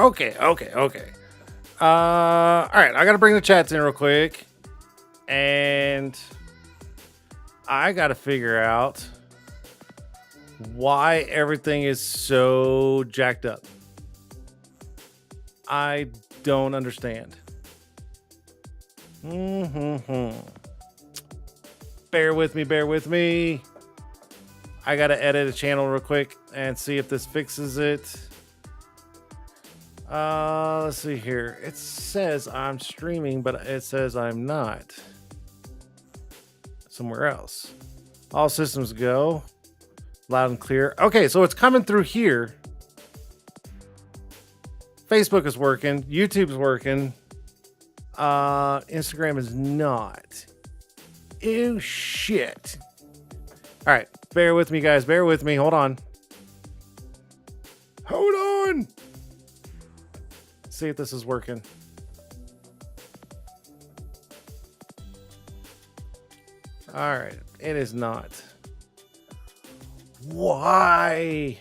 Okay. All right, I gotta bring the chats in real quick, and I gotta figure out why everything is so jacked up. I don't understand. Bear with me. I gotta edit a channel real quick and see if this fixes it. Let's see here. It says I'm streaming, but it says I'm not. Somewhere else. All systems go. Loud and clear. Okay, so it's coming through here. Facebook is working. YouTube's working. Instagram is not. Ew, shit. All right, bear with me, guys. Bear with me. Hold on. See if this is working. All right, it is not. Why?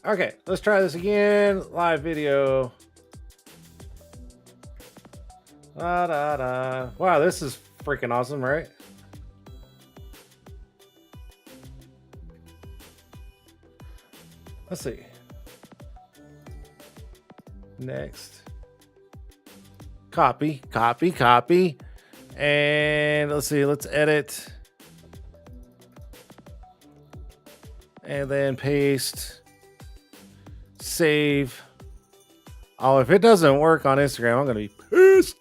Okay, let's try this again. Live video. Wow, this is freaking awesome, right? Let's see. Next. Copy. And let's see, let's edit. And then paste. Save. Oh, if it doesn't work on Instagram, I'm going to be pissed.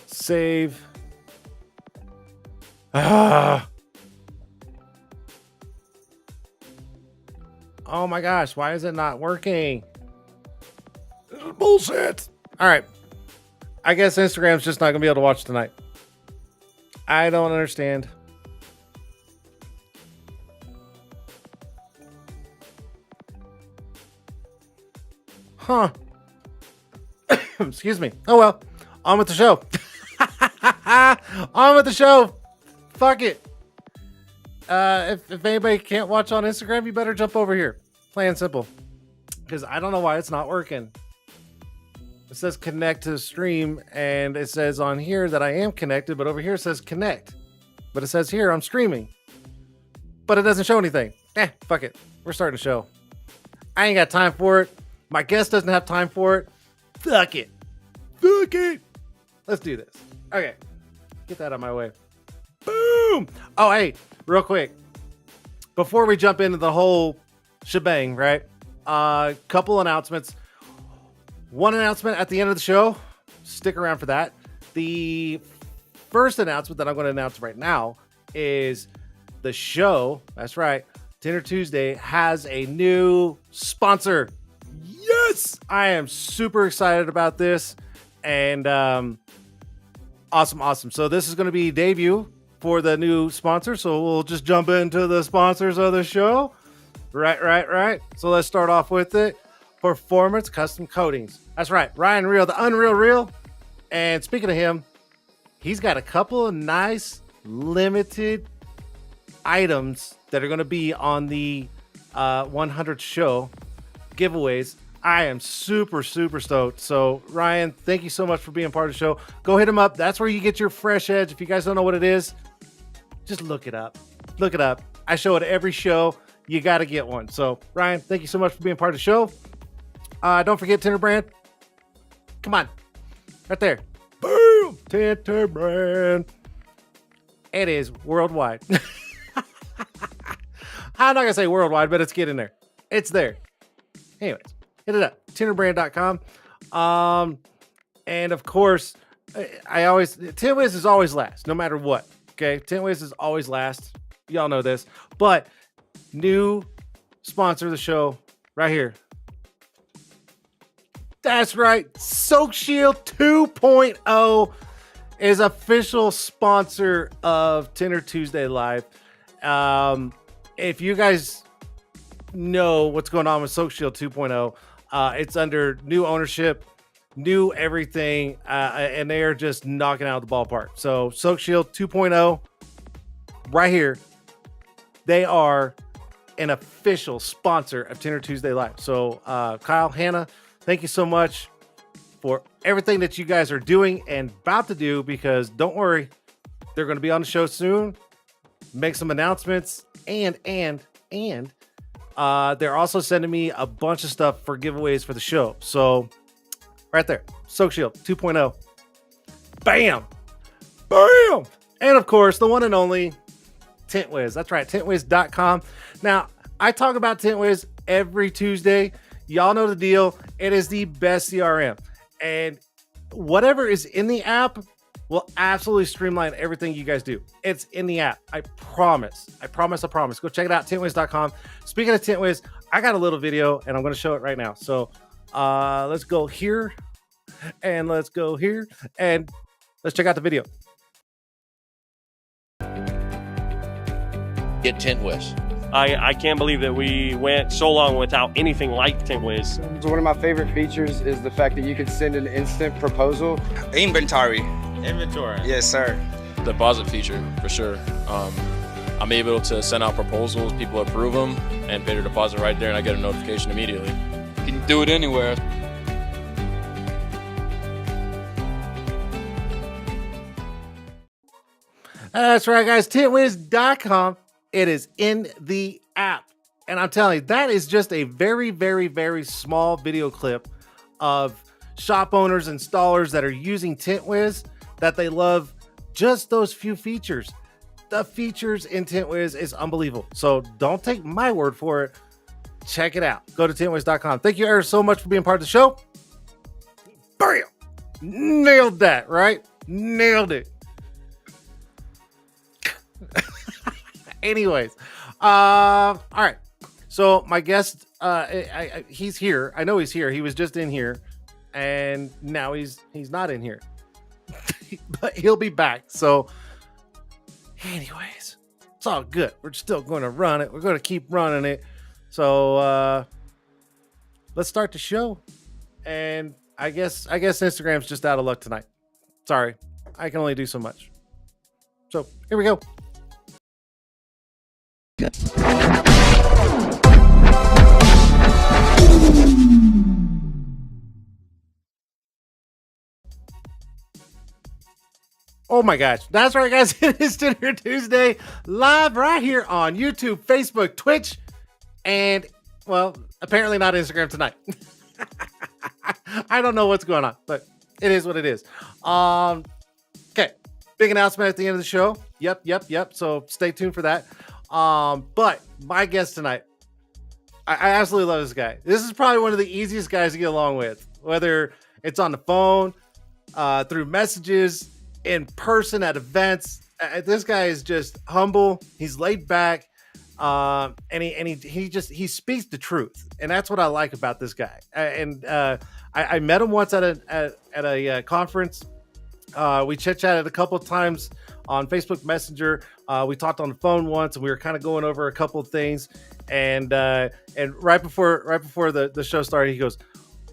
Save. Oh my gosh, why is it not working? This is bullshit. All right. I guess Instagram's just not going to be able to watch tonight. I don't understand. Huh. Excuse me. Oh well. On with the show. On with the show. Fuck it. If anybody can't watch on Instagram, you better jump over here. Plain and simple. Because I don't know why it's not working. It says connect to the stream, and it says on here that I am connected, but over here it says connect. But it says here I'm streaming. But it doesn't show anything. Fuck it. We're starting the show. I ain't got time for it. My guest doesn't have time for it. Fuck it. Fuck it. Let's do this. Okay. Get that out of my way. Boom. Oh, hey, real quick. Before we jump into the whole shebang, right? Couple announcements. One announcement at the end of the show. Stick around for that. The first announcement that I'm going to announce right now is the show. That's right. Tint'er Tuesday has a new sponsor. Yes! I am super excited about this. And awesome. So this is going to be debut for the new sponsor. So we'll just jump into the sponsors of the show. Right. So let's start off with it. Performance Custom Coatings. That's right. Ryan Real, the Unreal Real. And speaking of him, he's got a couple of nice limited items that are going to be on the 100th show giveaways. I am super stoked. So Ryan, thank you so much for being part of the show. Go hit him up. That's where you get your fresh edge. If you guys don't know what it is, just look it up. I show it every show. You got to get one. So Ryan, thank you so much for being part of the show. Don't forget Tint'er brand. Come on. Right there. Boom. Tint'er brand. It is worldwide. I'm not going to say worldwide, but it's getting there. It's there. Anyways, hit it up. Tint'erbrand.com. And of course, Tint'wiz is always last, no matter what. Okay. Tint'wiz is always last. Y'all know this. But new sponsor of the show right here. That's right. Soak Shield 2.0 is official sponsor of Tint'er Tuesday Live. If you guys know what's going on with Soak Shield 2.0, it's under new ownership, new everything, and they are just knocking out the ballpark. So Soak Shield 2.0 right here. They are an official sponsor of Tint'er Tuesday Live. So Kyle, Hannah, thank you so much for everything that you guys are doing and about to do, because don't worry, they're going to be on the show soon, make some announcements, and they're also sending me a bunch of stuff for giveaways for the show. So right there, Soak Shield 2.0. Bam. And of course, the one and only Tint'wiz. That's right, Tint'wiz.com. Now, I talk about Tint'wiz every Tuesday. Y'all know the deal. It is the best CRM. And whatever is in the app will absolutely streamline everything you guys do. It's in the app. I promise. Go check it out, Tint'wiz.com. Speaking of Tint'wiz, I got a little video, and I'm going to show it right now. So let's go here, and let's go here, and let's check out the video. Get Tint'wiz. I can't believe that we went so long without anything like Tint'wiz. So one of my favorite features is the fact that you can send an instant proposal. Inventory. Yes, sir. Deposit feature, for sure. I'm able to send out proposals, people approve them, and pay their deposit right there, and I get a notification immediately. You can do it anywhere. That's right, guys. Tint'wiz.com. It is in the app. And I'm telling you, that is just a very, very, very small video clip of shop owners, installers that are using Tint'wiz, that they love just those few features. The features in Tint'wiz is unbelievable. So don't take my word for it. Check it out. Go to Tint'wiz.com. Thank you, Eric, so much for being part of the show. Bam! Nailed that, right? Nailed it. Anyways, all right. So my guest, he's here. I know he's here. He was just in here, and now he's not in here. But he'll be back. So, anyways, it's all good. We're still going to run it. We're going to keep running it. So let's start the show. And I guess Instagram's just out of luck tonight. Sorry, I can only do so much. So here we go. Oh my gosh. That's right, guys. It is Tint'er Tuesday, live right here on YouTube, Facebook, Twitch, and, well, apparently not Instagram tonight. I don't know what's going on, but it is what it is. Okay. Big announcement at the end of the show. Yep. So stay tuned for that. But my guest tonight, I absolutely love this guy. This is probably one of the easiest guys to get along with, whether it's on the phone, through messages, in person at events. This guy is just humble. He's laid back, and he speaks the truth, and that's what I like about this guy. I met him once at a conference. We chit-chatted a couple of times on Facebook Messenger. We talked on the phone once, and we were kind of going over a couple of things. And right before the show started, he goes,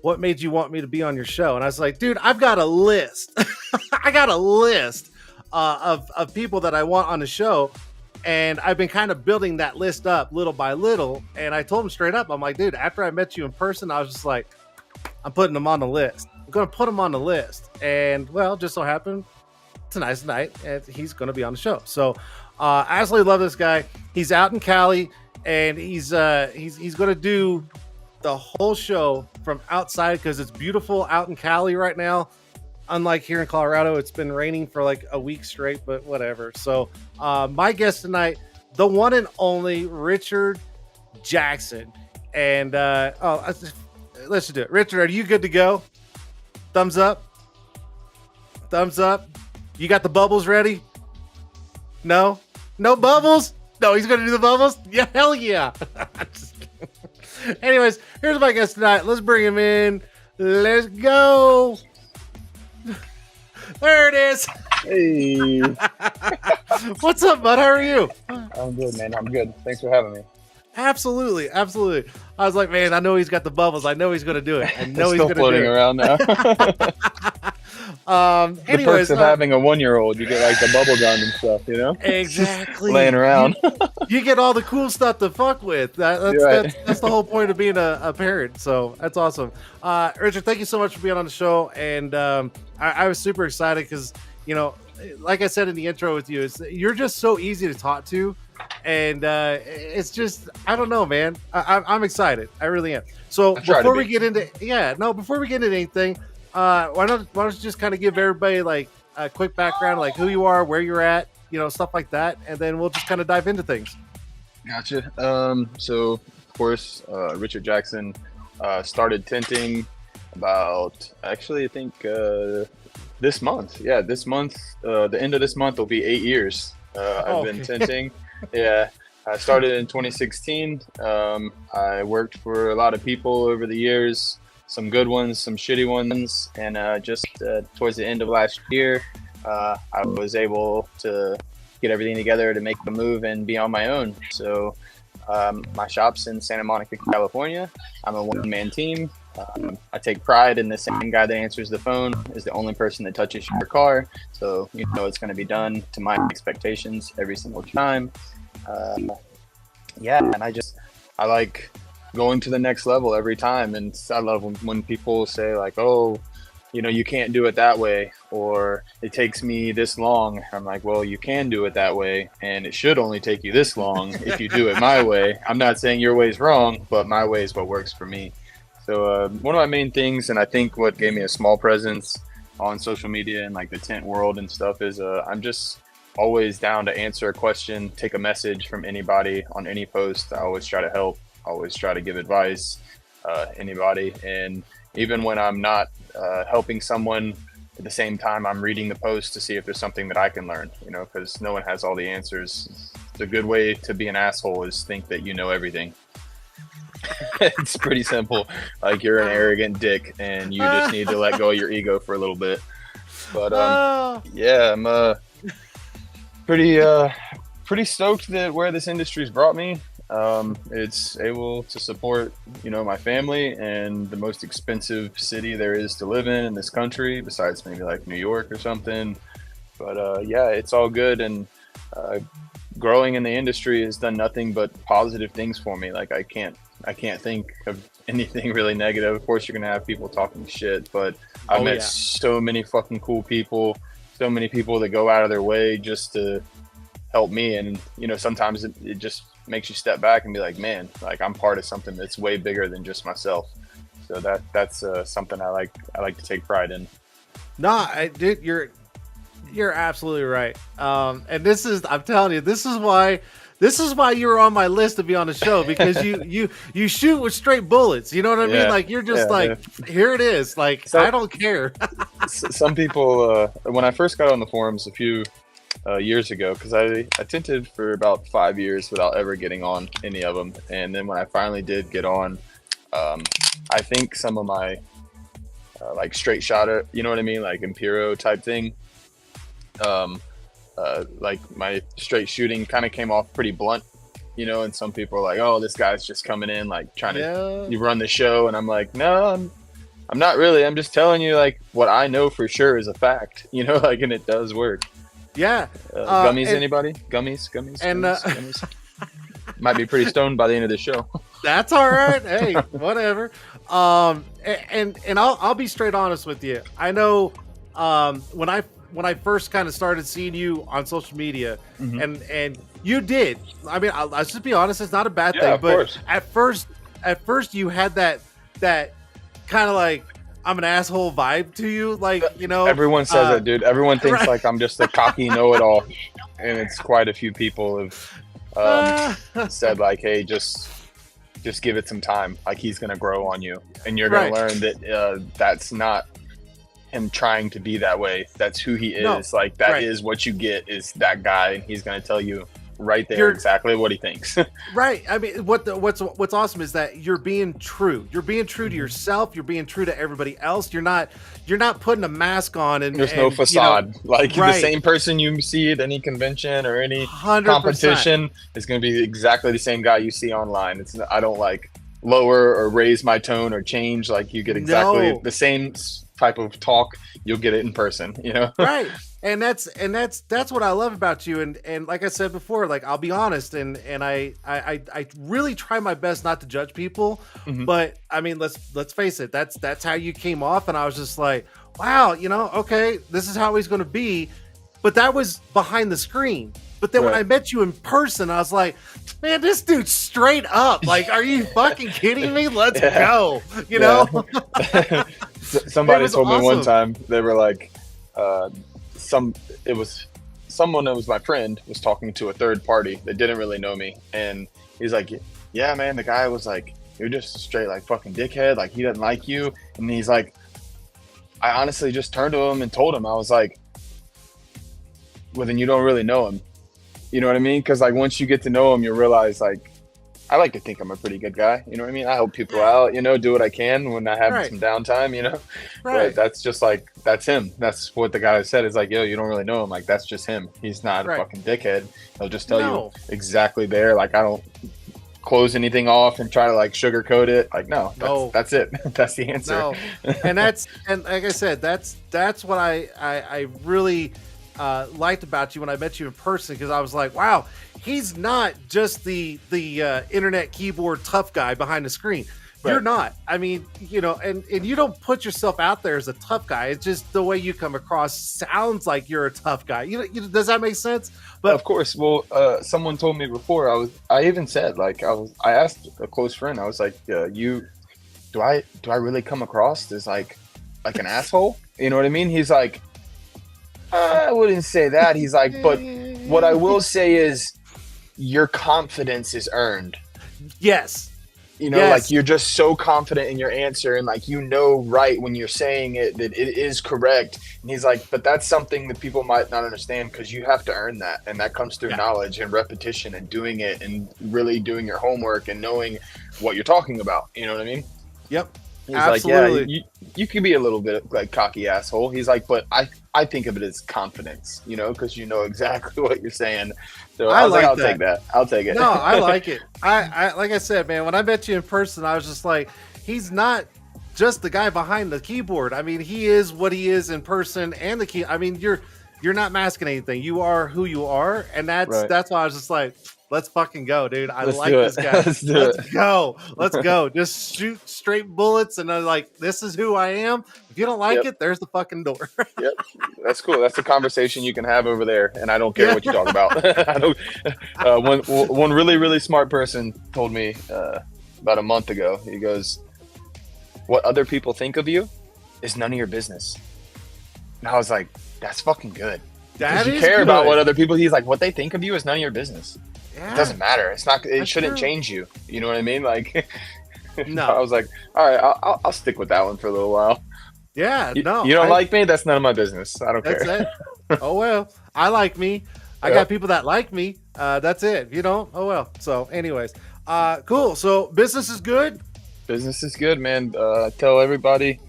"What made you want me to be on your show?" And I was like, "Dude, I've got a list. I got a list of people that I want on the show." And I've been kind of building that list up little by little. And I told him straight up, I'm like, "Dude, after I met you in person, I was just like, I'm putting them on the list. I'm going to put them on the list." And, well, just so happened, tonight's the night, and he's going to be on the show. So I absolutely love this guy. He's out in Cali, and he's going to do the whole show from outside because it's beautiful out in Cali right now. Unlike here in Colorado, it's been raining for like a week straight, but whatever. So my guest tonight, the one and only Richard Jackson. And let's just do it. Richard, are you good to go? Thumbs up. Thumbs up. You got the bubbles ready? No bubbles? No, he's gonna do the bubbles? Yeah, hell yeah. Just kidding. Anyways, here's my guest tonight. Let's bring him in. Let's go. There it is. Hey. What's up, bud? How are you? I'm good, man. I'm good. Thanks for having me. Absolutely. I was like, man, I know he's got the bubbles. I know he's going to do it. I know he's Still going to floating do it. around now. The Anyways, perks of having a 1-year-old, you get like the bubble gum and stuff, you know? Exactly. Laying around. You get all the cool stuff to fuck with. That's the whole point of being a parent. So that's awesome. Richard, thank you so much for being on the show. And I was super excited because, you know, like I said in the intro with you, you're just so easy to talk to. And it's just, I don't know, man. I'm excited. I really am. So before we get into anything, why don't you just kind of give everybody like a quick background, like who you are, where you're at, you know, stuff like that, and then we'll just kind of dive into things. Gotcha. So of course, Richard Jackson started tinting about, actually, I think this month. Yeah, this month, the end of this month will be 8 years. I've been tinting. Yeah, I started in 2016. I worked for a lot of people over the years, some good ones, some shitty ones, and just towards the end of last year, I was able to get everything together to make the move and be on my own. So my shop's in Santa Monica, California. I'm a one-man team. I take pride in the same guy that answers the phone is the only person that touches your car. So you know it's going to be done to my expectations every single time. Yeah, and I like going to the next level every time. And I love when people say like, "Oh, you know, you can't do it that way," or "It takes me this long." I'm like, well, you can do it that way, and it should only take you this long if you do it my way. I'm not saying your way is wrong, but my way is what works for me. So one of my main things, and I think what gave me a small presence on social media and like the tent world and stuff, is I'm just always down to answer a question, take a message from anybody on any post. I always try to help, always try to give advice, anybody. And even when I'm not helping someone, at the same time, I'm reading the post to see if there's something that I can learn, you know, because no one has all the answers. The good way to be an asshole is think that you know everything. It's pretty simple. Like, you're an arrogant dick, and you just need to let go of your ego for a little bit. But yeah, I'm pretty stoked that where this industry's brought me. It's able to support, my family and the most expensive city there is to live in this country, besides maybe like New York or something. But yeah, it's all good, and growing in the industry has done nothing but positive things for me. Like, I can't think of anything really negative. Of course, you're gonna have people talking shit, but I've met so many fucking cool people, so many people that go out of their way just to help me. And sometimes it just makes you step back and be like, man, like, I'm part of something that's way bigger than just myself. So that's something I like to take pride in. No, dude, you're absolutely right. And I'm telling you, this is why you were on my list to be on the show, because you shoot with straight bullets. You know what I mean? Like, you're just here it is. Like, I don't care. Some people, when I first got on the forums a few years ago, because I tinted for about 5 years without ever getting on any of them, and then when I finally did get on, I think some of my like straight shot, you know what I mean, like Impero type thing, like my straight shooting kind of came off pretty blunt, and some people are like, oh, this guy's just coming in like trying to you run the show, and I'm like, no, I'm not really. I'm just telling you like what I know for sure is a fact, like, and it does work. Yeah. Gummies, anybody? Gummies. And gummies. Might be pretty stoned by the end of the show. That's all right. Hey, whatever. And I'll be straight honest with you. I know when I first kind of started seeing you on social media, and you did. I mean, I'll just be honest. It's not a bad thing, but course. At first you had that kind of like, I'm an asshole vibe to you, like, everyone says that, dude. Everyone thinks like I'm just a cocky know-it-all, and it's quite a few people have said like, hey, just give it some time, like, he's gonna grow on you, and you're gonna learn that that's not him trying to be that way. That's who he is. No. Like, that is what you get, is that guy, and he's gonna tell you right there exactly what he thinks. Right. I mean, what's awesome is that you're being true. You're being true to yourself. You're being true to everybody else. You're not putting a mask on, and there's no facade. Like, the same person you see at any convention or any 100%. Competition is going to be exactly the same guy you see online. I don't like lower or raise my tone or change. Like, you get exactly the same type of talk. You'll get it in person, Right. And that's what I love about you. And like I said before, like, I'll be honest, and I really try my best not to judge people, but I mean, let's face it, that's how you came off, and I was just like, wow, okay, this is how he's going to be. But that was behind the screen. But then when I met you in person, I was like, man, this dude's straight up. Like, are you fucking kidding me? Let's go. You know? Somebody told me one time, they were like, it was someone that was my friend was talking to a third party that didn't really know me, and he's like, yeah, man, the guy was like, you're just a straight like fucking dickhead, like, he doesn't like you. And he's like, I honestly just turned to him and told him, I was like, well, then you don't really know him, you know what I mean? Because like, once you get to know him, you realize, like, I like to think I'm a pretty good guy, you know what I mean? I help people out, do what I can when I have some downtime, But that's just like, that's him. That's what the guy said, is like, yo, you don't really know him. Like, that's just him. He's not a fucking dickhead. He'll just tell you exactly there. Like, I don't close anything off and try to like sugarcoat it. Like, that's it. That's the answer. No. And like I said, that's what I really liked about you when I met you in person, because I was like, wow, he's not just the internet keyboard tough guy behind the screen. You're not. I mean, and you don't put yourself out there as a tough guy. It's just the way you come across sounds like you're a tough guy. Does that make sense? But of course. Well, someone told me before, I even said, like, I asked a close friend, I was like, do I really come across as like an asshole? You know what I mean? He's like, I wouldn't say that. He's like, but what I will say is your confidence is earned. Yes. Like, you're just so confident in your answer, and like, right when you're saying it, that it is correct. And he's like, but that's something that people might not understand, because you have to earn that, and that comes through knowledge and repetition and doing it and really doing your homework and knowing what you're talking about. You know what I mean? Yep. He's Absolutely. like, yeah, you can be a little bit like cocky asshole. He's like, but I think of it as confidence, you know, because you know exactly what you're saying. So I was like, I'll take that. I'll take it. No, I like it. I like I said, man, when I met you in person, I was just like, he's not just the guy behind the keyboard. I mean, he is what he is in person and the key. I mean, you're not masking anything. You are who you are, and that's why I was just like, let's fucking go, dude. Let's like this guy. Let's go. Let's go. Just shoot straight bullets, and I'm like, this is who I am. If you don't like it, there's the fucking door. Yep, that's cool. That's the conversation you can have over there, and I don't care what you talk about. I don't. One really, really smart person told me about a month ago. He goes, "What other people think of you is none of your business." And I was like, "That's fucking good." That you is care good. about what other people. He's like, "What they think of you is none of your business. Yeah. It doesn't matter. It's not. It That's shouldn't true. change you. You know what I mean?" Like, No. I was like, "All right, I'll stick with that one for a little while." Yeah, You no. don't like me? That's none of my business. I don't That's care. it. Oh well, I like me. I got people that like me. That's it. If you don't, oh well. So, anyways, cool. So business is good. Business is good, man. Tell everybody,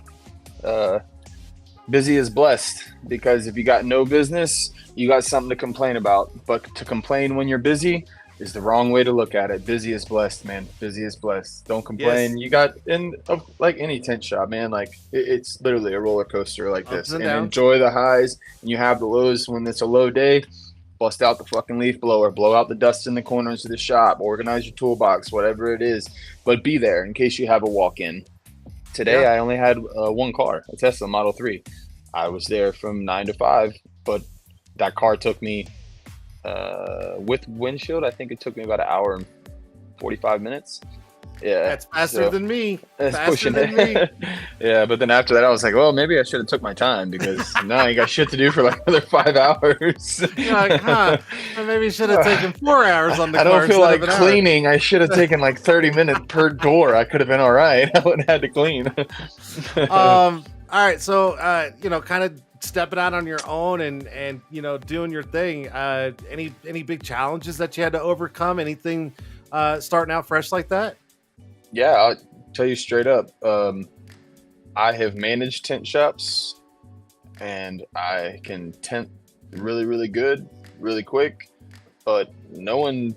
busy is blessed, because if you got no business, you got something to complain about. But to complain when you're busy is the wrong way to look at it. Busy is blessed, man. Busy is blessed. Don't complain. Yes. You got like any tent shop, man. Like it's literally a roller coaster like Ups this. and And downs. enjoy the highs, and you have the lows when it's a low day. Bust out the fucking leaf blower, blow out the dust in the corners of the shop, organize your toolbox, whatever it is. But be there in case you have a walk-in. Today, Yeah. I only had one car, a Tesla Model 3. I was there from 9 to 5, but that car took me, with windshield, I think it took me about an hour and 45 minutes. Yeah. That's faster than me. That's Faster pushing than it. me. Yeah, but then after that, I was like, well, maybe I should have took my time, because now you got shit to do for like another 5 hours. You're like, huh? I maybe should have taken 4 hours on the I car. don't feel like instead of an hour. cleaning. I should have taken like 30 minutes per door. I could have been all right. I wouldn't have had to clean. All right. So, kind of stepping out on your own and doing your thing. Any big challenges that you had to overcome? Anything starting out fresh like that? Yeah, I'll tell you straight up. I have managed tent shops, and I can tent really, really good, really quick. But no one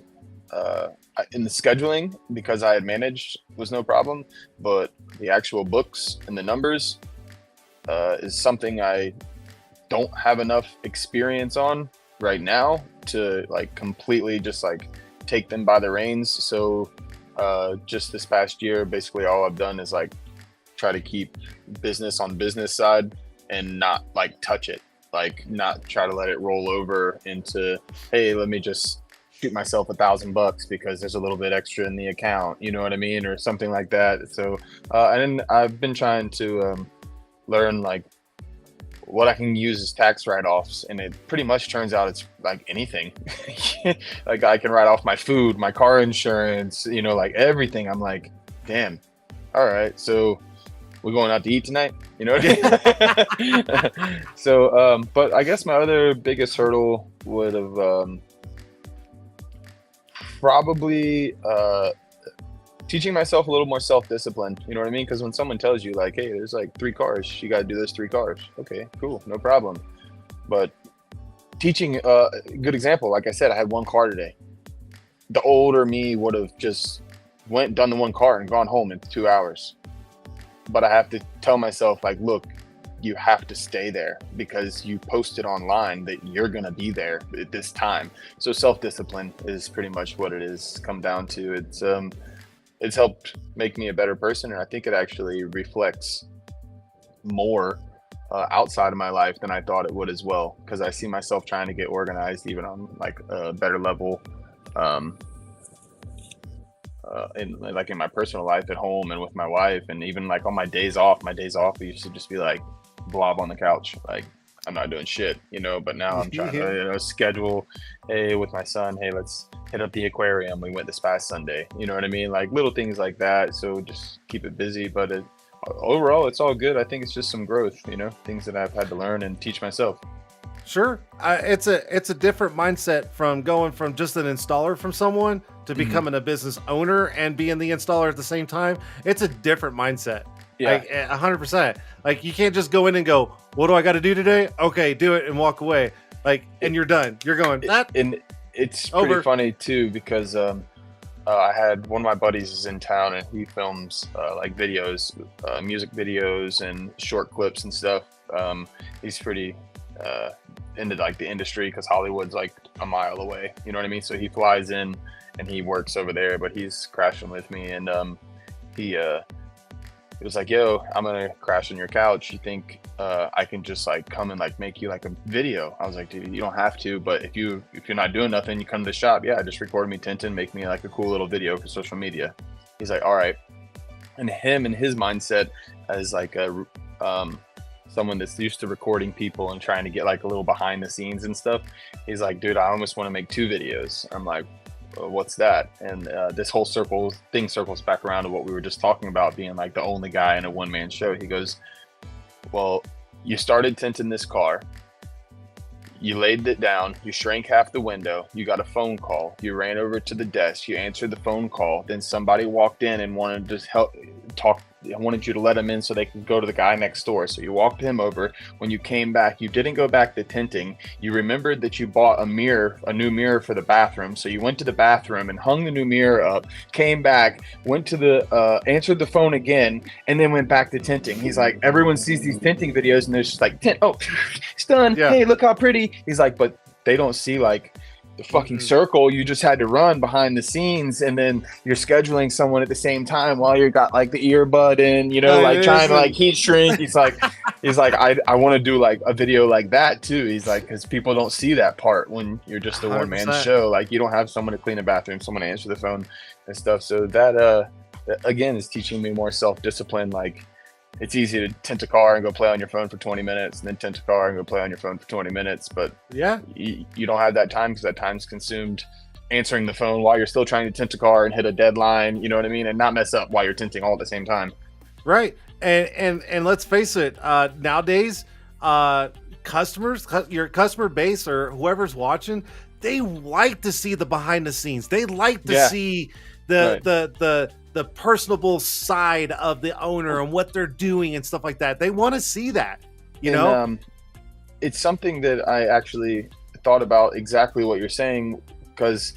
in the scheduling, because I had managed, was no problem. But the actual books and the numbers is something I don't have enough experience on right now to like completely just like take them by the reins. So just this past year, basically all I've done is like try to keep business on business side and not like touch it, like not try to let it roll over into, hey, let me just shoot myself $1,000 because there's a little bit extra in the account, you know what I mean, or something like that. So and then I've been trying to learn like what I can use as tax write-offs, and it pretty much turns out it's like anything. Like I can write off my food, my car insurance, like everything. I'm like, damn, all right, so we're going out to eat tonight, you know what I mean? So but I guess my other biggest hurdle would have probably teaching myself a little more self-discipline, you know what I mean? Because when someone tells you like, hey, there's like 3 cars, you got to do those 3 cars. Okay, cool, no problem. But teaching a good example, like I said, I had 1 car today. The older me would have just done the 1 car and gone home in 2 hours. But I have to tell myself like, look, you have to stay there because you posted online that you're going to be there at this time. So self-discipline is pretty much what it is come down to. It's helped make me a better person, and I think it actually reflects more outside of my life than I thought it would as well, because I see myself trying to get organized even on like a better level in my personal life at home and with my wife, and even like on my days off I used to just be like blob on the couch, like I'm not doing shit, but now I'm trying to schedule, hey, with my son, hey, let's hit up the aquarium. We went this past Sunday, you know what I mean? Like little things like that. So just keep it busy, but overall it's all good. I think it's just some growth, things that I've had to learn and teach myself. Sure. It's a different mindset from going from just an installer from someone to becoming a business owner and being the installer at the same time. It's a different mindset. Yeah. Like 100%. Like you can't just go in and go, what do I got to do today? Okay, do it and walk away. Like, and you're done. You're going that. And it's pretty Over. funny too, because I had one of my buddies is in town and he films like videos, music videos and short clips and stuff. He's pretty into like the industry because Hollywood's like a mile away, you know what I mean? So he flies in and he works over there, but he's crashing with me, and he was like, yo, I'm gonna crash on your couch. You think I can just like come and like make you like a video? I was like, dude, you don't have to, but if you're not doing nothing, you come to the shop, yeah, just record me Tintin, make me like a cool little video for social media. He's like, all right. And him and his mindset as like a someone that's used to recording people and trying to get like a little behind the scenes and stuff, he's like, dude, I almost want to make 2 videos. I'm like, well, what's that? And this whole thing circles back around to what we were just talking about, being like the only guy in a one-man show. He goes, well, you started tinting this car, you laid it down, you shrank half the window, you got a phone call, you ran over to the desk, you answered the phone call, then somebody walked in and wanted to help talk. I wanted you to let him in so they could go to the guy next door. So you walked him over. When you came back, you didn't go back to tinting. You remembered that you bought a new mirror for the bathroom. So you went to the bathroom and hung the new mirror up, came back, went to the, answered the phone again, and then went back to tinting. He's like, everyone sees these tinting videos and they're just like, tint, oh, it's done. Yeah. Hey, look how pretty. He's like, but they don't see like the fucking circle you just had to run behind the scenes, and then you're scheduling someone at the same time while you got like the earbud in, you know, like trying to like heat shrink. He's like I want to do like a video like that too. He's like, because people don't see that part when you're just a one-man 100%. show. Like you don't have someone to clean the bathroom, someone to answer the phone and stuff. So that again is teaching me more self-discipline. Like it's easy to tint a car and go play on your phone for 20 minutes, and then tint a car and go play on your phone for 20 minutes. But Yeah. you don't have that time because that time's consumed answering the phone while you're still trying to tint a car and hit a deadline, you know what I mean? And not mess up while you're tinting all at the same time. Right. And let's face it, nowadays, customers, your customer base or whoever's watching, they like to see the behind the scenes. They like to see the personable side of the owner and what they're doing and stuff like that. They want to see that, you know? It's something that I actually thought about exactly what you're saying, because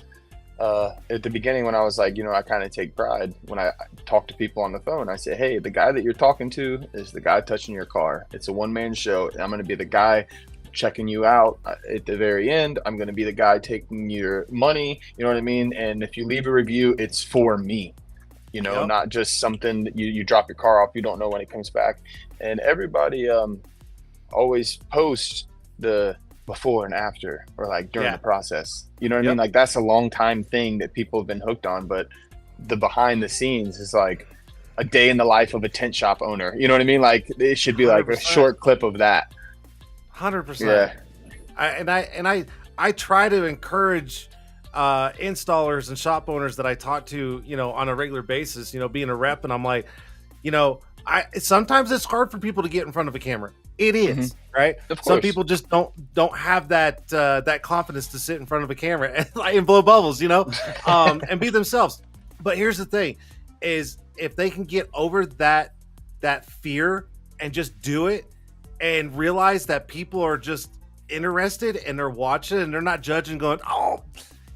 at the beginning when I was like, you know, I kind of take pride when I talk to people on the phone. I say, hey, the guy that you're talking to is the guy touching your car. It's a one-man show. I'm going to be the guy checking you out at the very end. I'm going to be the guy taking your money, you know what I mean? And if you leave a review, it's for me, you know, not just something that you drop your car off, you don't know when it comes back. And everybody always posts the before and after, or like during the process, you know what I mean? Like that's a long time thing that people have been hooked on, but the behind the scenes is like a day in the life of a tent shop owner, you know what I mean? Like it should be 100%. Like a short clip of that. 100%. I try to encourage installers and shop owners that I talk to, you know, on a regular basis, you know, being a rep, and I'm like, you know, sometimes it's hard for people to get in front of a camera. It is, right? Of course. Some people just don't have that confidence to sit in front of a camera and blow bubbles, you know, and be themselves. But here's the thing: is if they can get over that fear and just do it, and realize that people are just interested and they're watching and they're not judging, going, oh,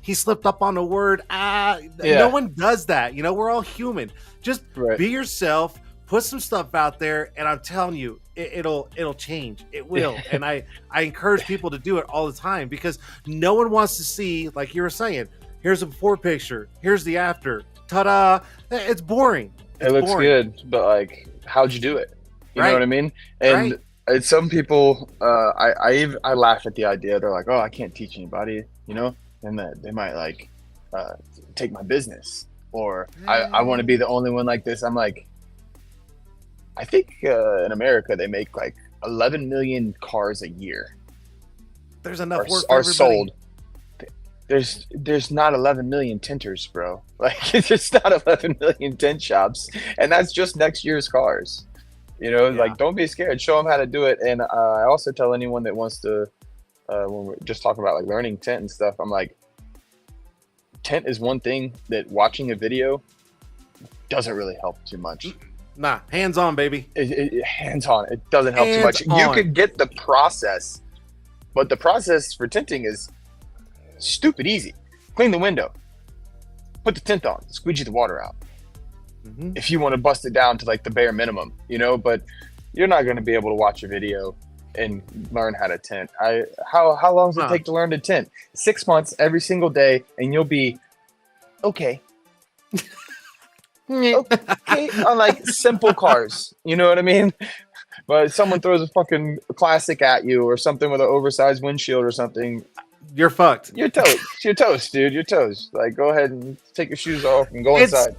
he slipped up on a word. No one does that. You know, we're all human. Just be yourself. Put some stuff out there, and I'm telling you, it'll change. It will. And I encourage people to do it all the time, because no one wants to see, like you were saying, here's a before picture, here's the after. Ta-da! It's boring. It looks good, but like, how'd you do it? You know what I mean? And some people, I laugh at the idea. They're like, oh, I can't teach anybody, you know, and that they might like take my business, or I want to be the only one like this. I'm like, I think in America they make like 11 million cars a year. There's enough work for are everybody. sold. There's not 11 million tinters, bro. Like there's not 11 million tint shops, and that's just next year's cars. You know, like don't be scared. Show them how to do it. And I also tell anyone that wants to when we're just talking about like learning tint and stuff, I'm like, tint is one thing that watching a video doesn't really help too much. Nah, hands on, baby. Hands on, it doesn't help too much. You could get the process, but the process for tinting is stupid easy. Clean the window, put the tint on, squeegee the water out. If you want to bust it down to like the bare minimum, you know, but you're not going to be able to watch a video and learn how to tint. How long does it take to learn to tint? 6 months every single day, and you'll be okay. Okay, on like simple cars, you know what I mean? But someone throws a fucking classic at you or something with an oversized windshield or something, you're fucked. You're toast. You're toast, dude. You're toast. Like, go ahead and take your shoes off and go inside.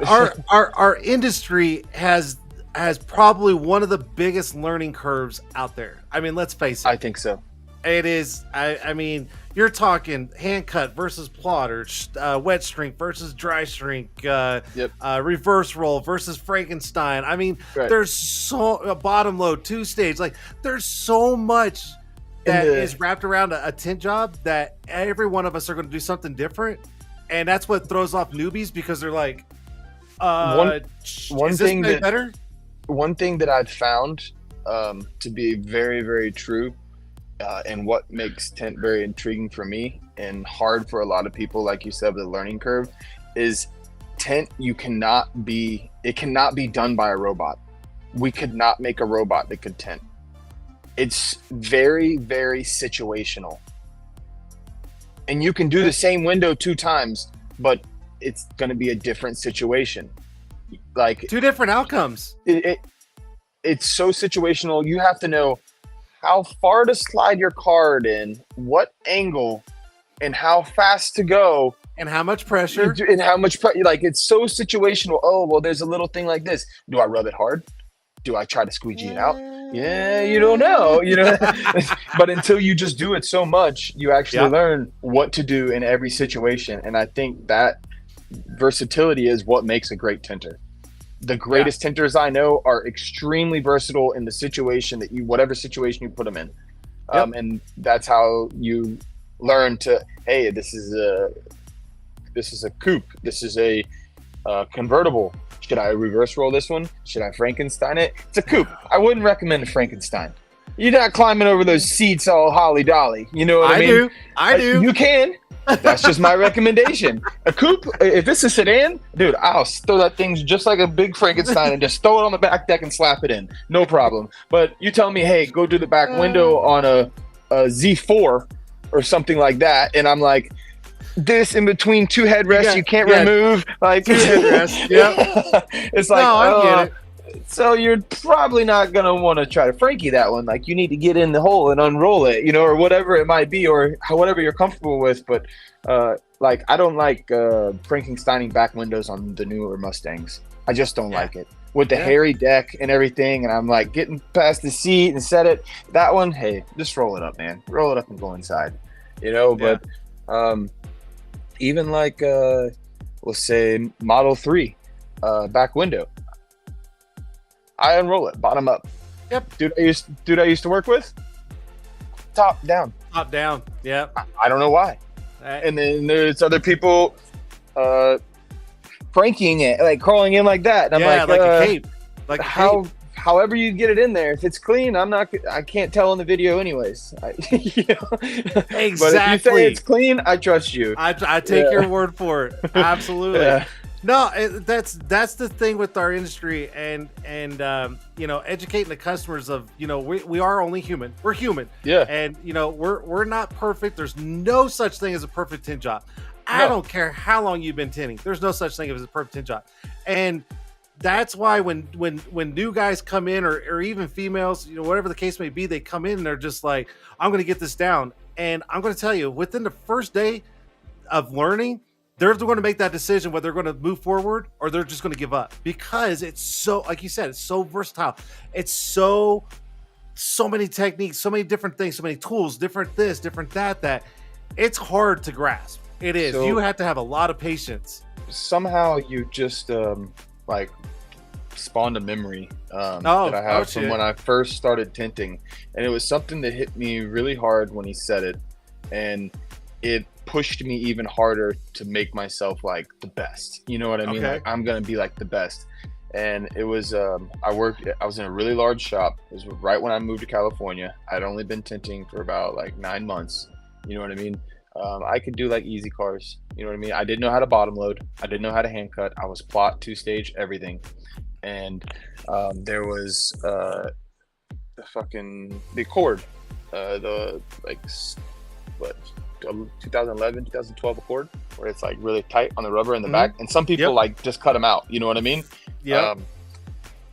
Our industry has probably one of the biggest learning curves out there. I mean, let's face it. I think so. It is. I mean, you're talking hand cut versus plotter, wet shrink versus dry shrink, reverse roll versus Frankenstein. I mean, there's so bottom load, 2-stage. Like, there's so much that is wrapped around a tint job that every one of us are going to do something different, and that's what throws off newbies because they're like, one thing that better. One thing that I've found to be very, very true. And what makes tint very intriguing for me and hard for a lot of people, like you said, the learning curve, is tint. It cannot be done by a robot. We could not make a robot that could tint. It's very, very situational. And you can do the same window 2 times, but it's going to be a different situation. Like 2 different outcomes. It's so situational. You have to know how far to slide your card in, what angle, and how fast to go, and how much pressure, like, it's so situational. Oh, well, there's a little thing like this. Do I rub it hard? Do I try to squeegee it out? Yeah, you don't know, you know. But until you just do it so much, you actually learn what to do in every situation. And I think that versatility is what makes a great tinter. The greatest tinters I know are extremely versatile in the situation that whatever situation you put them in. And that's how you learn to, hey, this is a coupe. This is a convertible. Should I reverse roll this one? Should I Frankenstein it? It's a coupe. I wouldn't recommend a Frankenstein. You're not climbing over those seats all holly dolly. You know what I mean? I do. You can. That's just my recommendation. A coupe, if it's a sedan, dude, I'll throw that thing just like a big Frankenstein and just throw it on the back deck and slap it in. No problem. But you tell me, hey, go do the back window on a Z4 or something like that. And I'm like, this in between 2 headrests you can't remove. Like 2 headrests. It's like, no, I get it. So you're probably not going to want to try to Frankie that one. Like, you need to get in the hole and unroll it, you know, or whatever it might be, or whatever you're comfortable with. But like, I don't like Frankensteining back windows on the newer Mustangs. I just don't like it. With the hairy deck and everything, and I'm like getting past the seat and set it. That one, hey, just roll it up, man. Roll it up and go inside, you know. But even like, let's say Model 3 back window. I unroll it, bottom up. Yep. Dude I used to work with, top down. Top down. Yep. I don't know why. And then there's other people Franking it, like crawling in like that. And I'm like a cape. Like however you get it in there. If it's clean, I can't tell in the video anyways. You know? Exactly. But if you say it's clean, I trust you. I take your word for it. Absolutely. No, that's the thing with our industry, and you know, educating the customers of, you know, we are only human. We're human. Yeah. And you know, we're not perfect. There's no such thing as a perfect tint job. I don't care how long you've been tinting. There's no such thing as a perfect tint job. And that's why when new guys come in, or even females, you know, whatever the case may be, they come in and they're just like, I'm going to get this down. And I'm going to tell you, within the first day of learning, they're going to make that decision whether they're going to move forward or they're just going to give up, because it's so, like you said, it's so versatile. It's so many techniques, so many different things, so many tools, different this, different that it's hard to grasp. It is. So you have to have a lot of patience. Somehow you just like spawned a memory Oh, that I have from shit. when I first started tinting, and it was something that hit me really hard when he said it, and it pushed me even harder to make myself like the best. You know what I mean? Okay. Like, I'm gonna be like the best. And it was I was in a really large shop. It was right when I moved to California. I'd only been tinting for about like 9 months. You know what I mean? I could do like easy cars. You know what I mean? I didn't know how to bottom load. I didn't know how to hand cut. I was plot, 2-stage, everything. And there was the Accord, the like what 2011, 2012 Accord, where it's like really tight on the rubber in the back, and some people Yep. like just cut them out. You know what I mean? Yeah.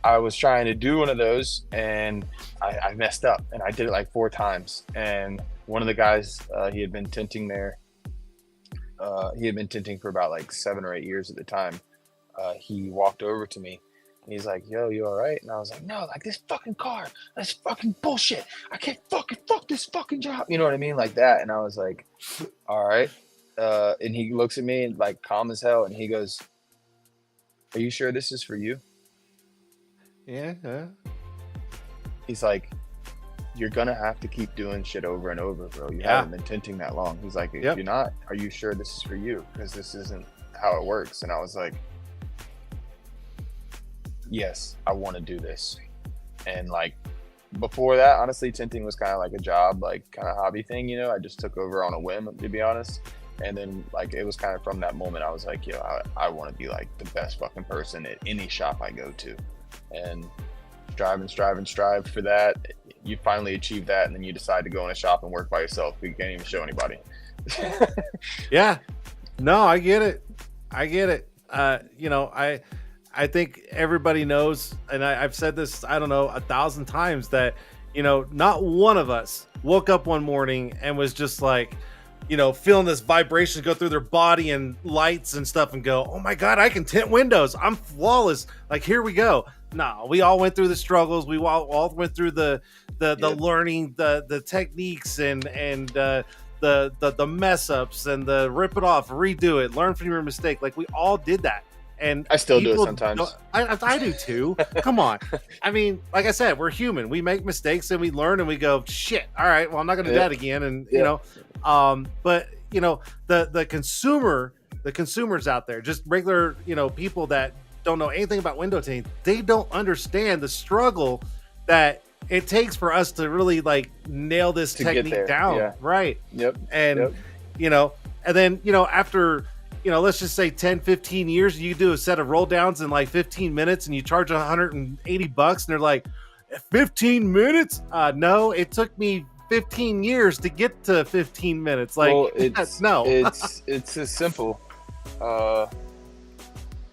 I was trying to do one of those, and I messed up, and I did it like 4 times. And one of the guys, he had been tinting there. He had been tinting for about like 7 or 8 years at the time. He walked over to me, and he's like, "Yo, you all right?" And I was like, "No, like this fucking car, that's fucking bullshit. I can't fuck this fucking job." You know what I mean? Like that. And I was like, "All right." And he looks at me and like calm as hell, and he goes, "Are you sure this is for you?" Yeah. He's like, "You're gonna have to keep doing shit over and over, bro. You Yeah. haven't been tinting that long." He's like, "If Yep. you're not, are you sure this is for you? Because this isn't how it works." And I was like, "Yes, I want to do this." And like before that, honestly, tinting was kind of like a job, like kind of hobby thing. You know, I just took over on a whim, to be honest. And then like it was kind of from that moment I was like, "Yo, I want to be like the best fucking person at any shop I go to," and strive for that. You finally achieve that, and then you decide to go in a shop and work by yourself, but you can't even show anybody. Yeah. No, I get it. You know, I think everybody knows, and I've said this, I don't know, 1,000 times, that, you know, not one of us woke up one morning and was just like, you know, feeling this vibration go through their body and lights and stuff and go, "Oh my God, I can tint windows. I'm flawless. Like, here we go." No, we all went through the struggles. We all went through the learning, the techniques and the mess ups and the rip it off, redo it, learn from your mistake. Like, we all did that. And I still do it people sometimes. I do too. Come on. I mean, like I said, we're human. We make mistakes and we learn and we go, "Shit, all right, well, I'm not going to do that again." And you know, but you know, the consumers out there, just regular, you know, people that don't know anything about window tinting, they don't understand the struggle that it takes for us to really like nail this To get technique there, down. yeah. Right. Yep. And Yep. you know, and then, you know, after, you know, let's just say 10, 15 years, you do a set of roll downs in like 15 minutes and you charge $180, and they're like, 15 minutes? No, it took me 15 years to get to 15 minutes. Like, well, it's no. it's as simple.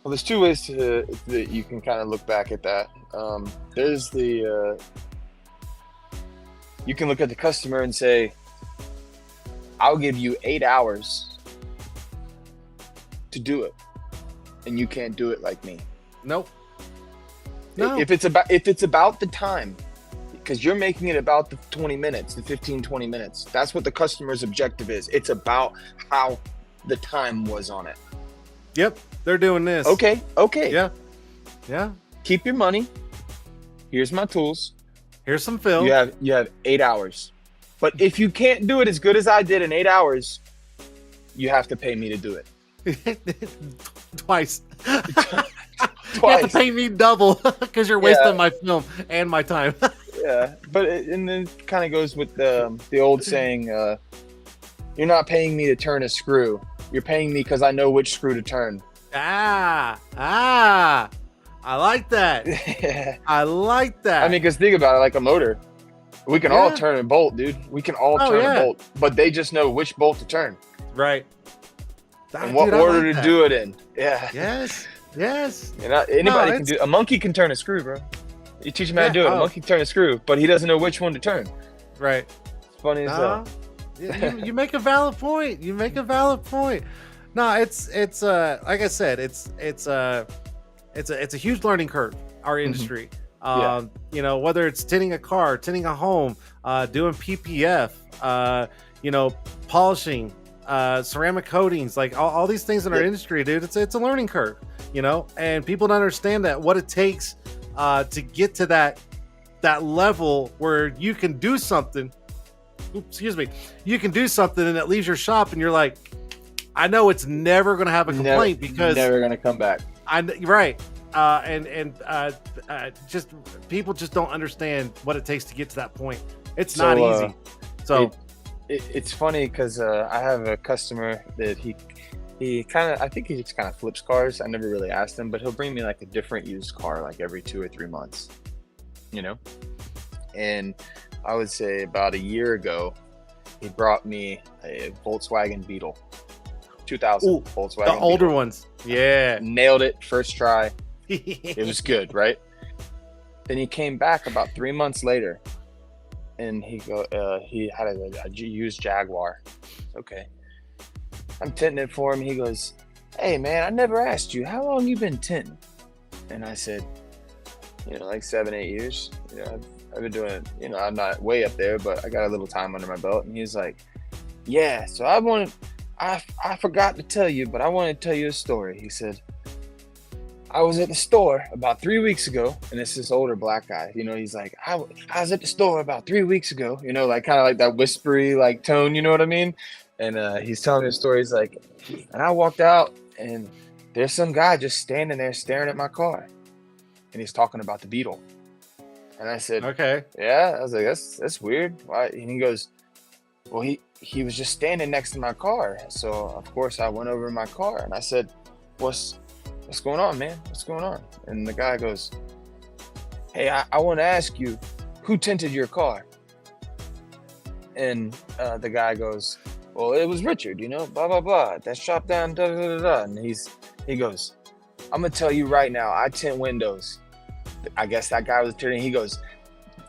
Well, there's 2 ways that you can kind of look back at that. There's the you can look at the customer and say, "I'll give you 8 hours to do it, and you can't do it like me." Nope. No. If it's about the time, because you're making it about the 20 minutes, the 15, 20 minutes. That's what the customer's objective is. It's about how the time was on it. Yep. They're doing this. Okay. Yeah. Yeah. Keep your money. Here's my tools. Here's some film. You have 8 hours. But if you can't do it as good as I did in 8 hours, you have to pay me to do it. Twice. You have to pay me double because you're wasting my film and my time. Yeah, but and then it kind of goes with the old saying, "You're not paying me to turn a screw. You're paying me because I know which screw to turn." I like that. Yeah. I like that. I mean, because think about it, like a motor. We can all Yeah. turn a bolt, dude. We can all turn yeah. a bolt, but they just know which bolt to turn right. and what order to do it in. Yeah. Yes. Yes. And anybody can it's- do. A monkey can turn a screw, bro. You teach him how to do it. Yeah, A monkey can turn a screw, but he doesn't know which one to turn. Right. It's funny as hell. You make a valid point. No, it's like I said, it's a huge learning curve, our industry. Yeah. You know, whether it's tinting a car, tinting a home, doing PPF, you know, polishing, ceramic coatings, like all these things in our industry, dude, it's a learning curve, you know, and people don't understand that what it takes to get to that level where you can do something. Oops, excuse me. You can do something and it leaves your shop and you're like, I know it's never going to have a complaint because never going to come back. Right. Just people just don't understand what it takes to get to that point. It's not easy. So it's funny because I have a customer that he kind of, I think he just kind of flips cars. I never really asked him, but he'll bring me like a different used car like every 2 or 3 months, you know? And I would say about a year ago, he brought me a Volkswagen Beetle, 2000 Volkswagen the older Beetle. ones. Yeah. Nailed it first try. It was good, right? Then he came back about 3 months later, and he had a used Jaguar. Okay, I'm tinting it for him. He goes, "Hey man, I never asked you how long you been tinting." And I said, like 7, 8 years. I've been doing it. I'm not way up there, but I got a little time under my belt. And he's like, "Yeah, so I forgot to tell you, but I want to tell you a story." He said, "I was at the store about 3 weeks ago," and it's this older black guy. He's like, I was at the store about 3 weeks ago. Like kind of like that whispery like tone. You know what I mean? And he's telling me a story. He's like, "And I walked out, and there's some guy just standing there staring at my car, and he's talking about the Beetle." And I said, "Okay, yeah." I was like, "That's weird." Why? And he goes, "Well, he was just standing next to my car, so of course I went over to my car and I said, What's going on, man? What's going on?" And the guy goes, "Hey, I want to ask you, who tinted your car?" And the guy goes, "Well, it was Richard, blah, blah, blah. That shop down, da, da, da, da." And he goes, "I'm going to tell you right now, I tint windows." I guess that guy was tinting. He goes,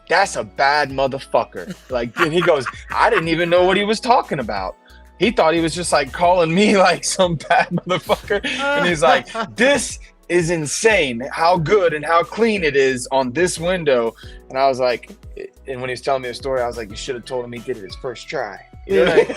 "That's a bad motherfucker." And he goes, "I didn't even know what he was talking about." He thought he was just like calling me like some bad motherfucker. And he's like, "This is insane how good and how clean it is on this window." And I was like, and when he was telling me the story, I was like, "You should have told him he did it his first try." But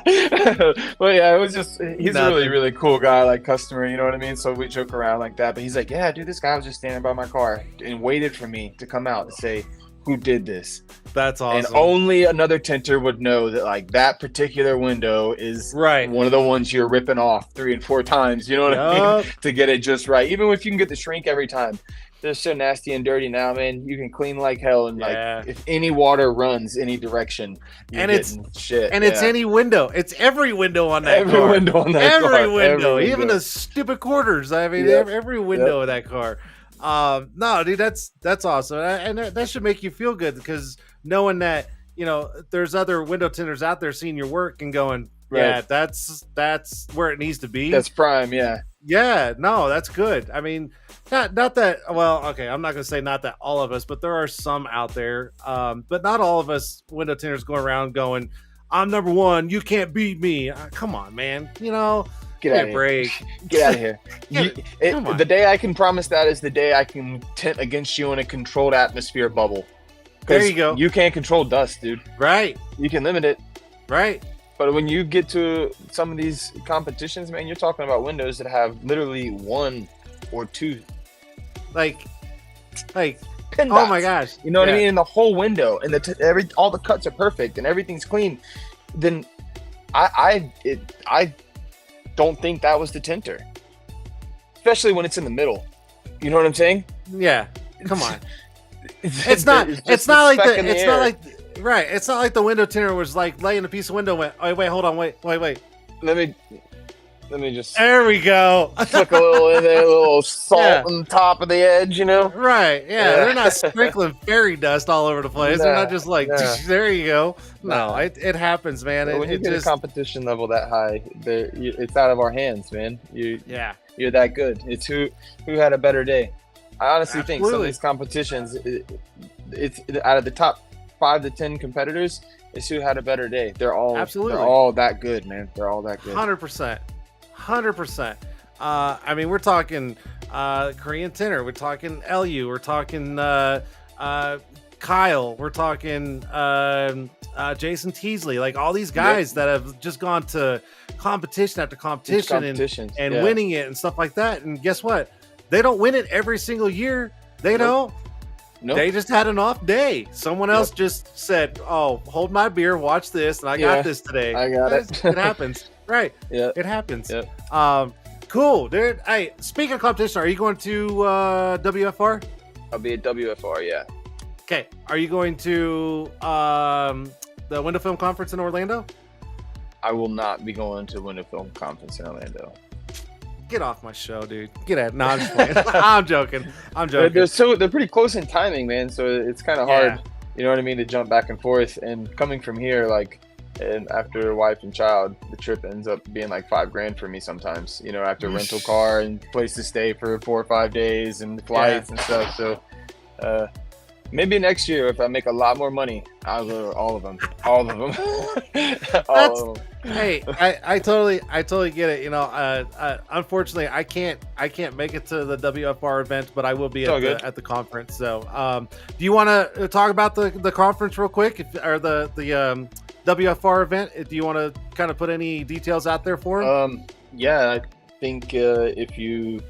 yeah, it was just, he's a really, really cool guy, like customer, you know what I mean? So we joke around like that. But he's like, "Yeah, dude, this guy was just standing by my car and waited for me to come out and say, who did this?" That's awesome. And only another tinter would know that like that particular window is one of the ones you're ripping off 3 and 4 times, you know what I mean? To get it just right. Even if you can get the shrink every time. They're so nasty and dirty now, man. You can clean like hell, and like if any water runs any direction, it's shit. And it's any window. It's every window on that car. Every window on that car. Every window. Even the stupid quarters. I mean, every window of that car. No, dude, that's awesome, and that should make you feel good because knowing that there's other window tinters out there seeing your work and going, yeah, that's where it needs to be. That's prime, yeah. No, that's good. I mean, not that. Well, okay, I'm not gonna say not that all of us, but there are some out there. But not all of us window tinters go around going, "I'm number one. You can't beat me." Come on, man. Get out of break. Get out of here. The day I can promise that is the day I can tint against you in a controlled atmosphere bubble. There you go. You can't control dust, dude. Right. You can limit it. Right. But when you get to some of these competitions, man, you're talking about windows that have literally 1 or 2. Like pin dots. Oh my gosh. You know what I mean? In the whole window, and all the cuts are perfect and everything's clean. Then I don't think that was the tinter, especially when it's in the middle. You know what I'm saying? Yeah. Come on. It's not like the window tinter was like laying a piece of window and went, "Oh wait, hold on, wait. Let me just. There we go. Flick a little in there, a little salt on top of the edge, Right. Yeah. They're not sprinkling fairy dust all over the place. They're not just like, there you go. No, it happens, man. When you get a competition level that high, it's out of our hands, man. You're that good. It's who had a better day. I honestly think some of these competitions, it's out of the top 5 to 10 competitors, it's who had a better day. They're all that good, man. They're all that good. 100%. I mean, we're talking Korean Tinter. We're talking LU. We're talking Kyle. We're talking Jason Teasley. Like all these guys that have just gone to competition after competition and winning it and stuff like that. And guess what? They don't win it every single year, They don't. Nope. They just had an off day. Someone else just said, "Oh, hold my beer, watch this," and I got this today. I got it. It happens, right? Yeah. It happens. Yep. Cool, dude. Hey, speaking of competition, are you going to WFR? I'll be at WFR. Yeah. Okay. Are you going to the Window Film Conference in Orlando? I will not be going to Window Film Conference in Orlando. Get off my show, dude. Get out. No, I'm just playing. I'm joking. They're pretty close in timing, man. So it's kind of hard, you know what I mean, to jump back and forth. And coming from here, like, and after wife and child, the trip ends up being like $5,000 for me sometimes. You know, after rental car and place to stay for 4 or 5 days and flights and stuff. So maybe next year, if I make a lot more money, I'll go to all of them. All of them. All of them. Hey, I totally get it. You know, unfortunately, I can't make it to the WFR event, but I will be at the conference. So, do you want to talk about the conference real quick, or the WFR event? Do you want to kind of put any details out there for them? Yeah, I think if you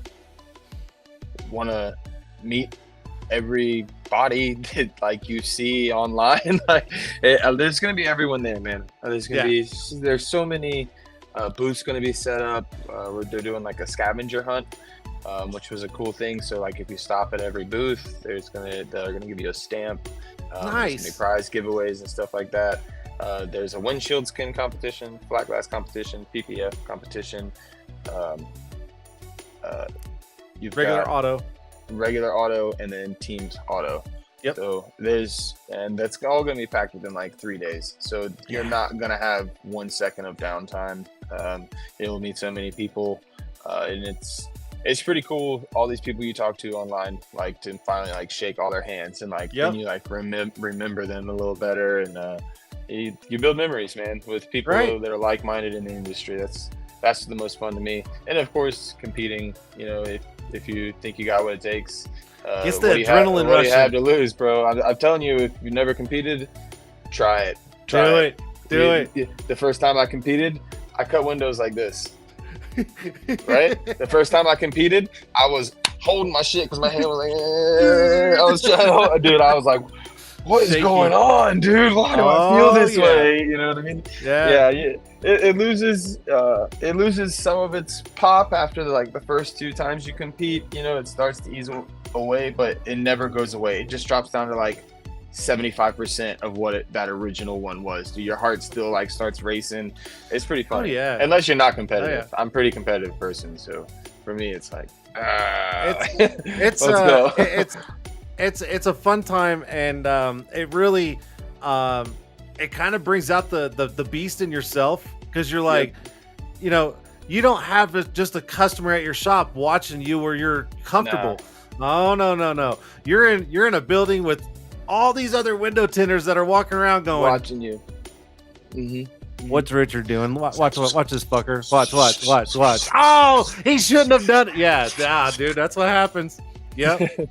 want to meet everybody that like you see online, like there's gonna be everyone there, man. There's so many booths gonna be set up where they're doing like a scavenger hunt, which was a cool thing. So like if you stop at every booth, they're gonna give you a stamp. Nice. There's gonna be prize giveaways and stuff like that. There's a windshield skin competition, flat glass competition, PPF competition. You've regular auto, and then teams auto. Yep. So that's all going to be packed within like 3 days. So you're not going to have 1 second of downtime. It'll meet so many people, and it's pretty cool. All these people you talk to online, like to finally like shake all their hands and like then you like remember them a little better, and you build memories, man, with people that are like-minded in the industry. That's the most fun to me. And of course, competing. You know, if you think you got what it takes, it's the adrenaline rush. What do you have to lose, bro? I'm telling you, if you've never competed, try it. Do it. The first time I competed, I cut windows like this. Right? The first time I competed, I was holding my shit because my hand was like, I was trying to, dude. I was like, what is going on, dude? Why do I feel this way? You know what I mean? Yeah. It loses some of its pop after the first 2 times you compete. You know, it starts to ease away, but it never goes away. It just drops down to like 75% of what that original one was. Dude, your heart still like starts racing. It's pretty fun. Unless you're not competitive. I'm a pretty competitive person, so for me, it's like let's go. It's a fun time, and it really it kind of brings out the beast in yourself, because you're like, you know, you don't have just a customer at your shop watching you where you're comfortable. No. You're in a building with all these other window tinters that are walking around going, watching you. What's Richard doing? Watch this fucker. Watch. Oh, he shouldn't have done it. Yeah, dude, that's what happens. Yep.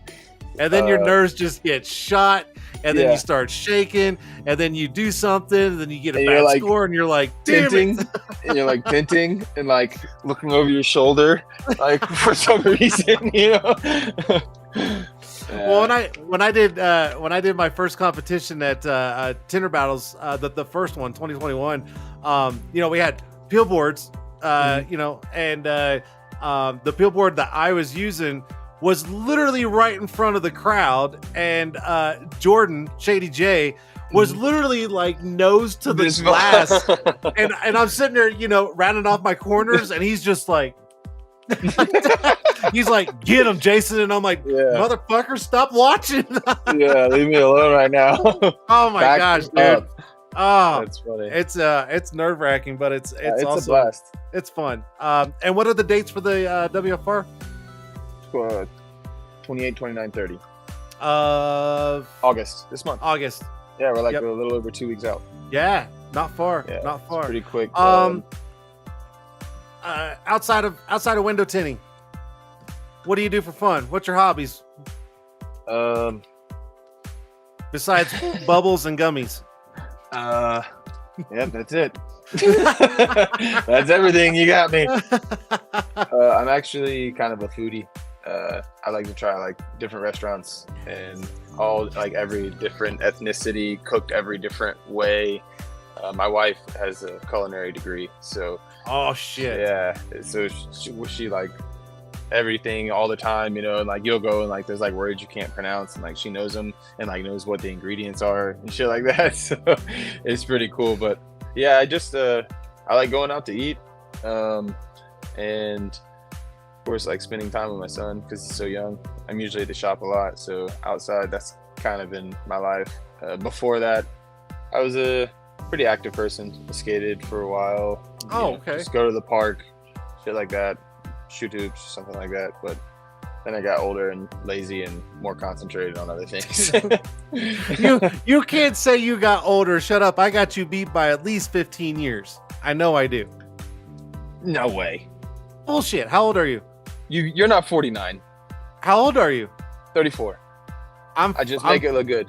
And then your nerves just get shot, and then you start shaking, and then you do something, and then you get a bad score, and you're like, tinting, and you're like tinting and like looking over your shoulder, like for some reason, you know. Well, when I did my first competition at Tint'er Battles, the first one, 2021, you know, we had peel boards, you know, and the peel board that I was using was literally right in front of the crowd, and Jordan Shady J was literally like nose to the glass, and I'm sitting there, you know, rounding off my corners, and he's just like, he's like, get him, Jason, and I'm like, motherfucker, stop watching. Leave me alone right now. Oh my gosh, dude. Oh, that's funny. It's nerve wracking, but it's also a blast. It's fun. And what are the dates for the WFR? 28, 29, 30. August. This month. August. Yeah, we're like a little over 2 weeks out. Yeah, not far. Not far. Pretty quick. Outside of window tinting, what do you do for fun? What's your hobbies? Besides bubbles and gummies. Yeah, that's it. That's everything. You got me. I'm actually kind of a foodie. I like to try like different restaurants and all like every different ethnicity cooked every different way. My wife has a culinary degree, so Oh shit. yeah, so she like everything all the time, you know, and like you'll go and like there's like words you can't pronounce and like she knows them and like knows what the ingredients are and shit like that. So it's pretty cool. But yeah, I just I like going out to eat, and of course like spending time with my son because he's so young. I'm usually at the shop a lot, so outside that's kind of been my life. Before that, I was a pretty active person. I skated for a while. Oh, okay. Just go to the park, shit like that, shoot hoops, something like that. But then I got older and lazy and more concentrated on other things. You can't say you got older. Shut up. I got you beat by at least 15 years. I know I do. No way. Bullshit. How old are you? You're not 49. How old are you? 34. I just make it look good.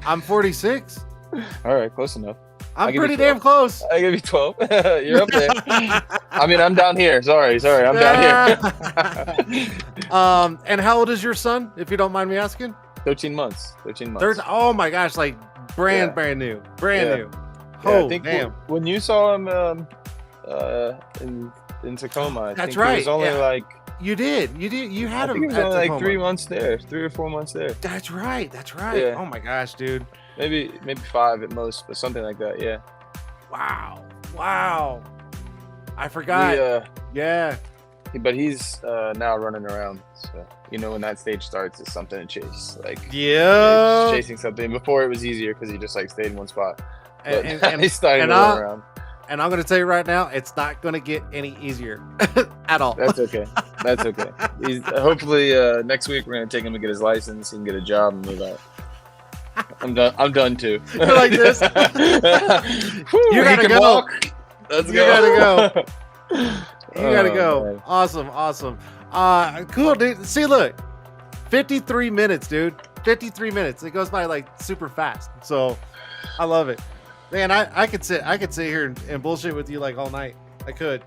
I'm 46. All right, close enough. I'm pretty damn close. I give you 12. You're up there. I mean, I'm down here. Sorry. I'm down here. And how old is your son, if you don't mind me asking? 13 months. 13 months. Oh my gosh, like brand new. Yeah, Oh, I think damn. when you saw him in Tacoma, I That's think right. it was only like You did. You I had think him it was at only like Tacoma. 3 months there, 3 or 4 months there. That's right. Yeah. Oh my gosh, dude. Maybe 5 at most, but something like that. Yeah. Wow. I forgot. Yeah. But he's now running around. So you know when that stage starts, it's something to chase. Like Yeah. he's chasing something. Before it was easier because he just like stayed in one spot. But And he's starting to run around. And I'm going to tell you right now, it's not going to get any easier at all. That's okay. That's okay. He's hopefully next week we're gonna take him to get his license. He can get a job and move out. I'm done too. You're like this. Whew, You gotta he can go. walk. Let's You go. gotta You gotta go. Man. Awesome. Cool, dude. See, look, 53 minutes, dude. 53 minutes. It goes by like super fast. So I love it. Man, I could sit here and bullshit with you like all night. I could.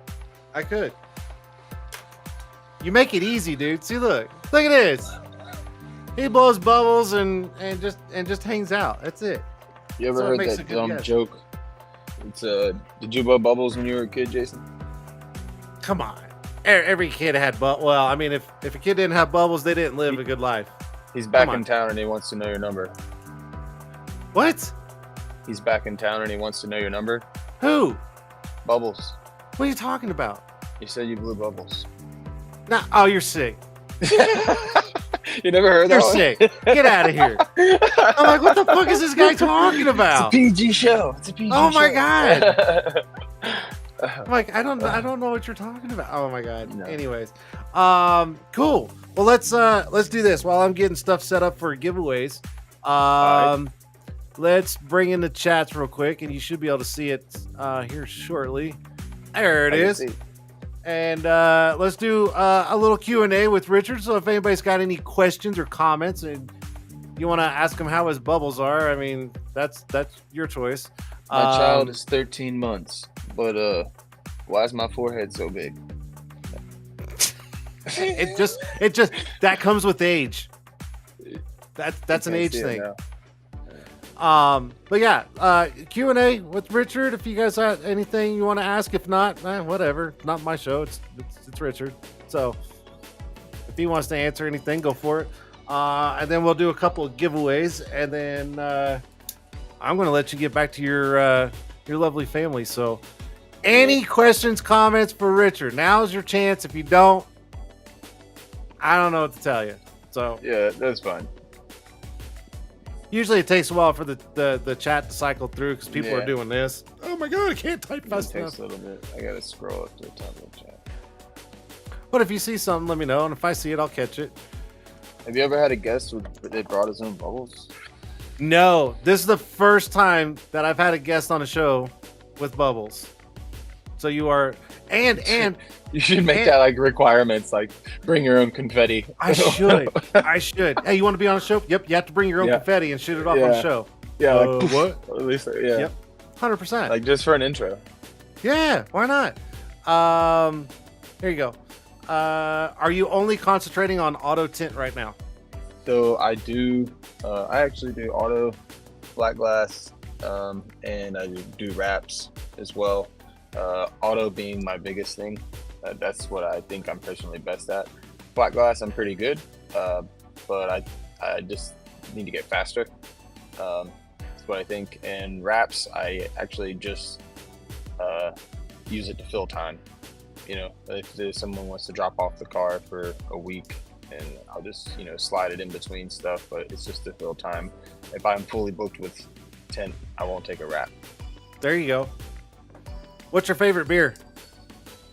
You make it easy, dude. See, look at this. He blows bubbles and just hangs out. That's it. You ever So it heard makes that a good dumb guess. joke? It's did you blow bubbles when you were a kid, Jason? Come on. Every kid had well, I mean, if a kid didn't have bubbles, they didn't live a good life. He's back Come on. in town and he wants to know your number. What? He's back in town and he wants to know your number. Who? Bubbles. What are you talking about? You said you blew bubbles. Nah, oh, you're sick. You never heard You're that one? sick. Get out of here. I'm like, what the fuck is this guy talking It's a about? PG show. It's a PG show. Oh my God. I'm like, I don't know what you're talking about. Oh my God. No. Anyways, cool. Well, let's do this while I'm getting stuff set up for giveaways. Let's bring in the chats real quick, and you should be able to see it here shortly. There it is. And let's do a little Q&A with Richard. So if anybody's got any questions or comments and you want to ask him how his bubbles are, I mean, that's your choice. My child is 13 months, but why is my forehead so big? It just that comes with age. That's an I age see it thing. now. But yeah, Q&A with Richard. If you guys have anything you want to ask, if not, whatever. Not my show. It's Richard. So if he wants to answer anything, go for it. And then we'll do a couple of giveaways, and then I'm going to let you get back to your lovely family. So any questions, comments for Richard? Now's your chance. If you don't, I don't know what to tell you. So Yeah, that's fine. usually it takes a while for the chat to cycle through because people are Yeah. doing this. Oh my God, I can't type It fast takes enough. a little bit. I gotta scroll up to the top of the chat. But if you see something, let me know. And if I see it, I'll catch it. Have you ever had a guest that brought his own bubbles? No, this is the first time that I've had a guest on a show with bubbles. So you are, and You should make And- that like requirements, like bring your own confetti. I should. Hey, you want to be on a show? Yep, you have to bring your own Yeah. confetti and shoot it off on the Yeah. show. Yeah, like What? at least yeah, Yep. 100%. like just for an intro. Yeah, why not? Here you go. are you only concentrating on auto tint right now? So I do. I actually do auto, black glass, and I do wraps as well. Auto being my biggest thing. That's what I think I'm personally best at. Black glass, I'm pretty good, but I just need to get faster. That's what I think. And wraps, I actually just use it to fill time. You know, if someone wants to drop off the car for a week, and I'll just, you know, slide it in between stuff, but it's just to fill time. If I'm fully booked with tint, I won't take a wrap. There you go. What's your favorite beer?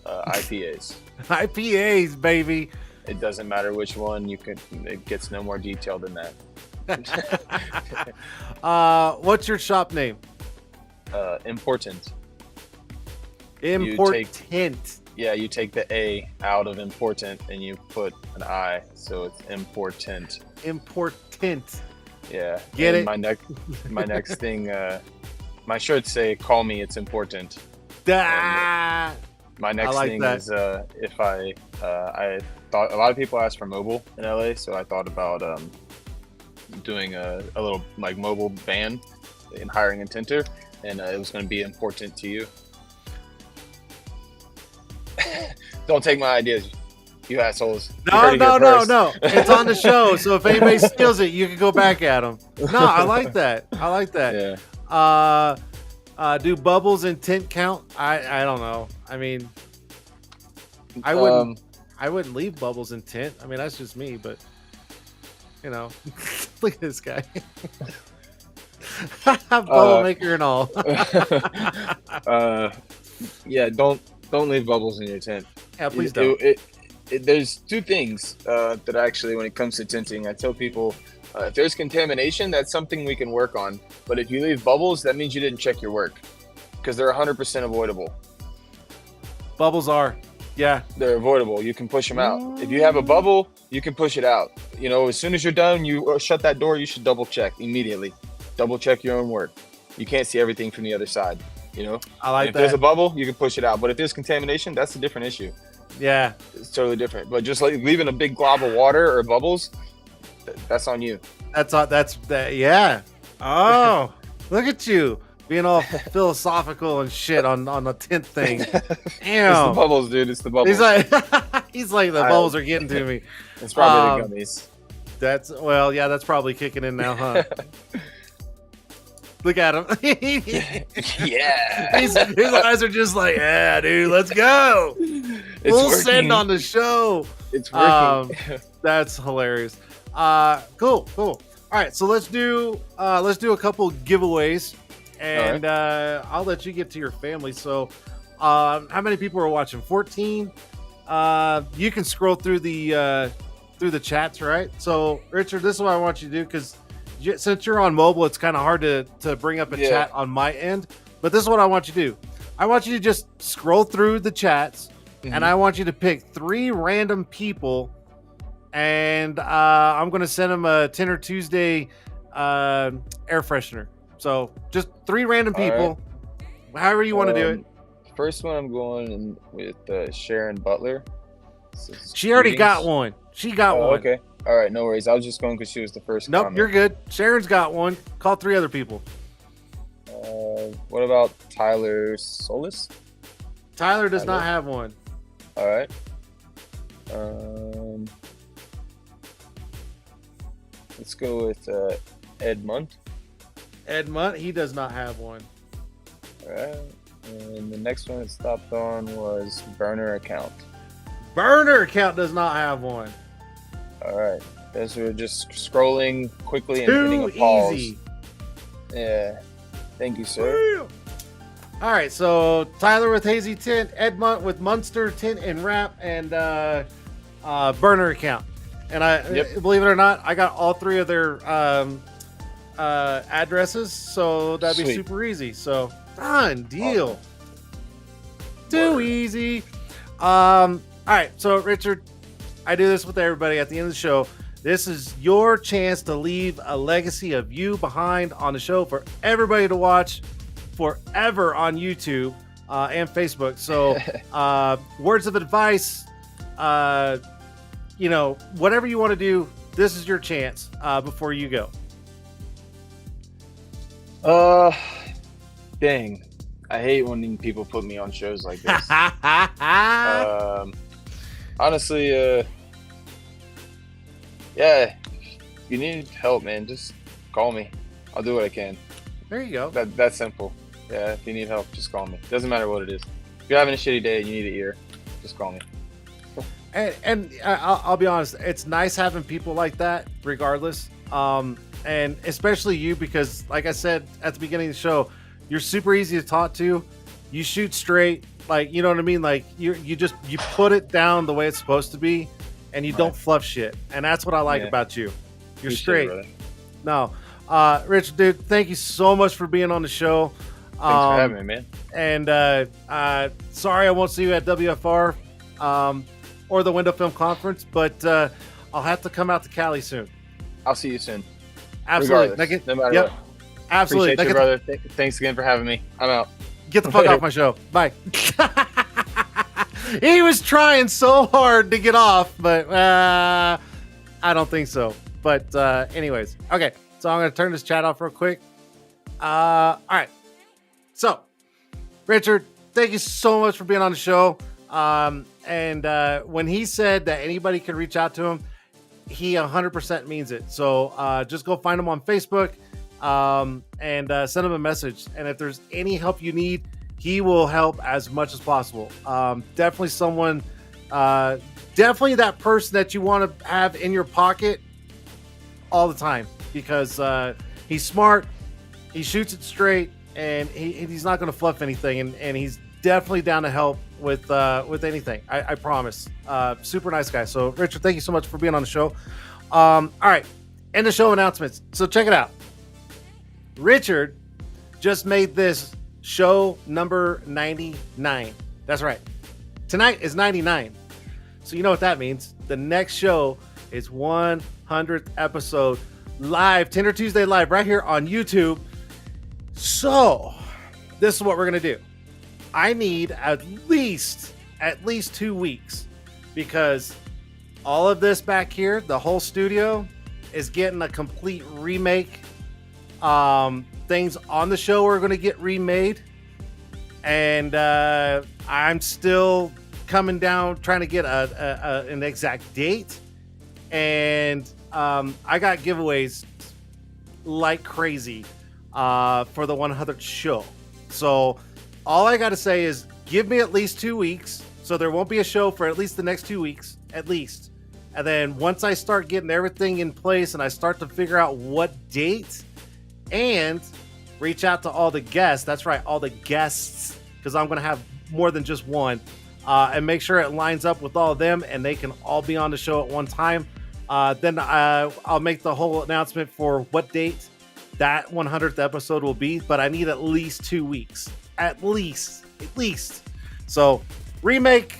IPAs. IPAs, baby. It doesn't matter which one. It gets no more detailed than that. What's your shop name? Important. Important. Yeah, you take the A out of important and you put an I, so it's important. Important. Yeah. Get and it? My next thing, my shirts say, "Call me, it's important." Da- My next like thing that. is if I thought a lot of people ask for mobile in LA, so I thought about doing a little like mobile van and hiring a tinter, and it was going to be important to you. Don't take my ideas, you assholes. You heard No, it no, here no, first. no. It's on the show, so if anybody steals it, you can go back at them. No, I like that. I like that. Yeah. Do bubbles and tint count? I don't know. I mean, I wouldn't leave bubbles in tint. I mean, that's just me, but you know, look at this guy. Bubble maker and all. Yeah, don't leave bubbles in your tent. Yeah, please don't. There's two things that actually, when it comes to tinting, I tell people, if there's contamination, that's something we can work on. But if you leave bubbles, that means you didn't check your work, because they're 100% avoidable. Bubbles are, yeah. They're avoidable. You can push them out. If you have a bubble, you can push it out. You know, as soon as you're done, you shut that door, you should double check immediately. Double check your own work. You can't see everything from the other side, you know? I like If that. there's a bubble, you can push it out. But if there's contamination, that's a different issue. Yeah, It's totally different. But just like leaving a big glob of water or bubbles, that's on you. that's that. Yeah. Oh, look at you being all philosophical and shit on the tint thing. It's the Damn. bubbles, dude. It's the bubbles. He's like the bubbles are getting to me. It's probably the gummies. That's probably kicking in now, huh? Look at him. Yeah. His eyes are just like, yeah, dude, let's go. We'll send on the show. It's working. That's hilarious. Cool. All right, so let's do a couple giveaways, and I'll let you get to your family. So, how many people are watching? 14. You can scroll through the chats, right? So, Richard, this is what I want you to do, because since you're on mobile, it's kind of hard to bring up a chat on my end. But this is what I want you to do. I want you to just scroll through the chats, and I want you to pick 3 random people, and I'm going to send them a Tint'er Tuesday air freshener. So just 3 random people, however you want to do it. First one, I'm going in with Sharon Butler. She already got one. She got one. Okay. All right, no worries. I was just going because she was the first. Nope, comment. you're good. Sharon's got one. Call 3 other people. What about Tyler Solis? Tyler does not have one. All right. Let's go with Ed Munt. Ed Munt, he does not have one. All right. And the next one it stopped on was Burner Account. Burner Account does not have one. All right. As we're just scrolling quickly and hitting a Too pause. easy. Yeah. Thank you, sir. All right, so Tyler with Hazy Tint, Ed Munt with Munster Tint and Wrap, and Burner Account. And believe it or not, I got all 3 of their addresses, so that'd be Sweet. super easy. So done deal. Too easy. All right, so Richard, I do this with everybody at the end of the show. This is your chance to leave a legacy of you behind on the show for everybody to watch forever on YouTube and Facebook. So words of advice, whatever you want to do, this is your chance before you go. Dang. I hate when people put me on shows like this. Honestly, yeah, you need help, man, just call me. I'll do what I can. There you go. That's simple. Yeah, if you need help, just call me. Doesn't matter what it is. If you're having a shitty day and you need an ear, just call me. And I'll be honest, it's nice having people like that regardless. And especially you, because like I said at the beginning of the show, you're super easy to talk to. You shoot straight, like, you know what I mean? Like you put it down the way it's supposed to be, and you don't fluff shit. And that's what I like about you. You're straight. No. Richard, dude, thank you so much for being on the show. Thanks for having me, man. And sorry I won't see you at WFR or the Window Film Conference, but I'll have to come out to Cali soon. I'll see you soon. Absolutely. No matter what. Absolutely. Appreciate you, brother. Thanks again for having me. I'm out. Get the fuck off my show. Bye. He was trying so hard to get off, but I don't think so. But anyways, okay. So I'm going to turn this chat off real quick. All right. So, Richard, thank you so much for being on the show. And when he said that anybody can reach out to him, he 100% means it. So just go find him on Facebook and send him a message. And if there's any help you need, he will help as much as possible. Definitely someone, definitely that person that you want to have in your pocket all the time, because he's smart, he shoots it straight, and he's not going to fluff anything, and he's definitely down to help with anything. I promise. Super nice guy. So Richard, thank you so much for being on the show. All right, end of show announcements. So check it out. Richard just made this show number 99. That's right. Tonight is 99. So you know what that means. The next show is 100th episode live, Tint'er Tuesday live right here on YouTube. So this is what we're going to do. I need at least 2 weeks, because all of this back here, the whole studio, is getting a complete remake. Things on the show are going to get remade, and I'm still coming down trying to get an exact date, and I got giveaways like crazy for the 100th show. So all I got to say is give me at least 2 weeks. So there won't be a show for at least the next 2 weeks, at least. And then once I start getting everything in place and I start to figure out what date, and reach out to all the guests. That's right, all the guests, because I'm going to have more than just one. And make sure it lines up with all of them and they can all be on the show at one time. Then I'll make the whole announcement for what date that 100th episode will be. But I need at least 2 weeks. At least. So remake,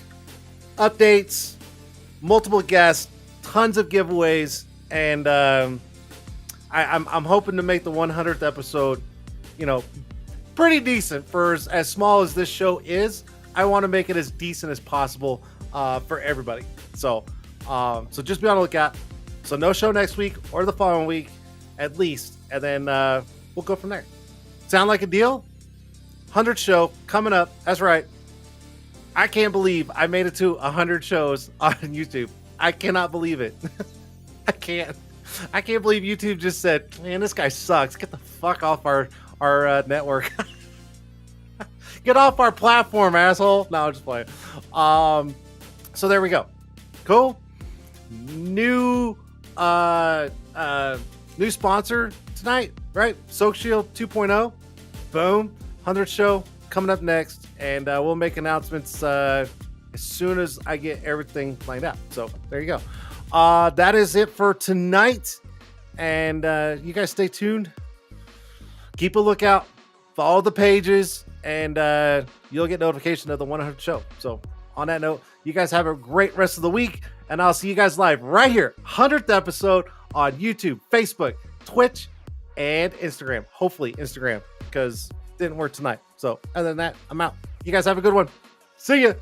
updates, multiple guests, tons of giveaways, and I'm hoping to make the 100th episode, pretty decent for as small as this show is. I want to make it as decent as possible for everybody. So just be on the lookout. So no show next week or the following week, at least, and then we'll go from there. Sound like a deal? 100th show coming up. That's right. I can't believe I made it to 100 shows on YouTube. I cannot believe it. I can't believe YouTube just said, man, this guy sucks. Get the fuck off our network. Get off our platform, asshole. No, I'm just playing. So there we go. Cool. New sponsor tonight, right? Soak Shield 2.0. Boom. 100th show coming up next, and we'll make announcements as soon as I get everything lined up. So there you go. That is it for tonight, and you guys stay tuned. Keep a lookout. Follow the pages, and you'll get notification of the 100th show. So on that note, you guys have a great rest of the week, and I'll see you guys live right here, 100th episode on YouTube, Facebook, Twitch, and Instagram. Hopefully Instagram, because it didn't work tonight. So other than that, I'm out. You guys have a good one. See ya.